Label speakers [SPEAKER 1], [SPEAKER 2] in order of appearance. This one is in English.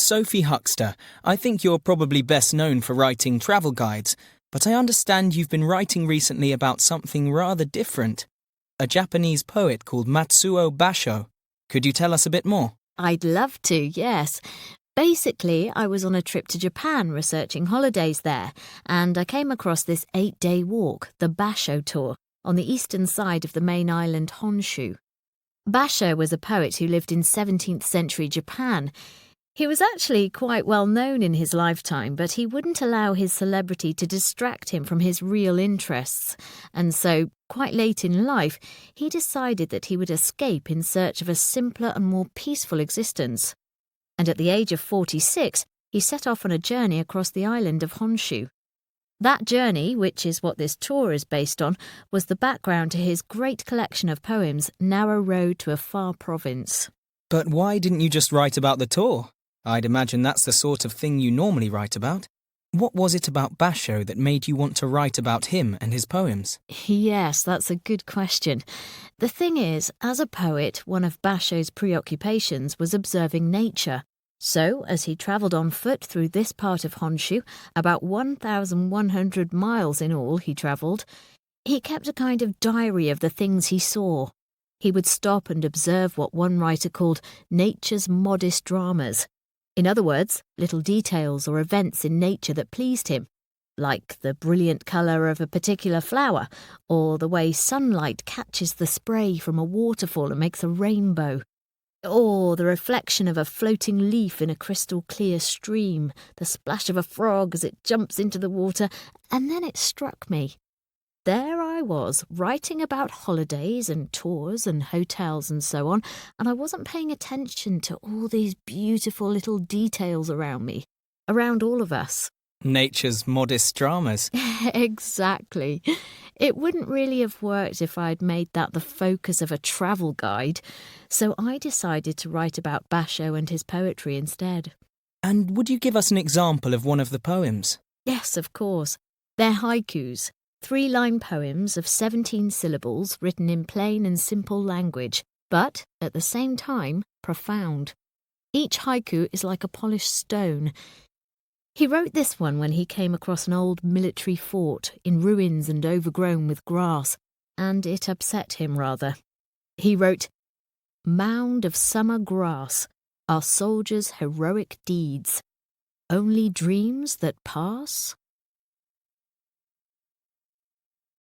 [SPEAKER 1] Sophie Huxter. I think you're probably best known for writing travel guides, but I understand you've been writing recently about something rather different. A Japanese poet called Matsuo Basho. Could you tell us a bit more?
[SPEAKER 2] I'd love to, yes. Basically, I was on a trip to Japan researching holidays there, and I came across this 8-day walk, the Basho Tour, on the eastern side of the main island Honshu. Basho was a poet who lived in 17th century Japan. He was actually quite well known in his lifetime, but he wouldn't allow his celebrity to distract him from his real interests. And so, quite late in life, he decided that he would escape in search of a simpler and more peaceful existence. And at the age of 46, he set off on a journey across the island of Honshu. That journey, which is what this tour is based on, was the background to his great collection of poems, Narrow Road to a Far Province.
[SPEAKER 1] But why didn't you just write about the tour? I'd imagine that's the sort of thing you normally write about. What was it about Basho that made you want to write about him and his poems?
[SPEAKER 2] Yes, that's a good question. The thing is, as a poet, one of Basho's preoccupations was observing nature. So, as he travelled on foot through this part of Honshu, about 1,100 miles in all he travelled, he kept a kind of diary of the things he saw. He would stop and observe what one writer called nature's modest dramas. In other words, little details or events in nature that pleased him, like the brilliant colour of a particular flower, or the way sunlight catches the spray from a waterfall and makes a rainbow, or the reflection of a floating leaf in a crystal clear stream, the splash of a frog as it jumps into the water, and then it struck me. There I was, writing about holidays and tours and hotels and so on, and I wasn't paying attention to all these beautiful little details around me, around all of us.
[SPEAKER 1] Nature's modest dramas.
[SPEAKER 2] Exactly. It wouldn't really have worked if I'd made that the focus of a travel guide, so I decided to write about Basho and his poetry instead.
[SPEAKER 1] And would you give us an example of one of the poems?
[SPEAKER 2] Yes, of course. They're haikus. 3-line poems of 17 syllables written in plain and simple language, but, at the same time, profound. Each haiku is like a polished stone. He wrote this one when he came across an old military fort in ruins and overgrown with grass, and it upset him rather. He wrote, "Mound of summer grass, our soldiers' heroic deeds. Only dreams that pass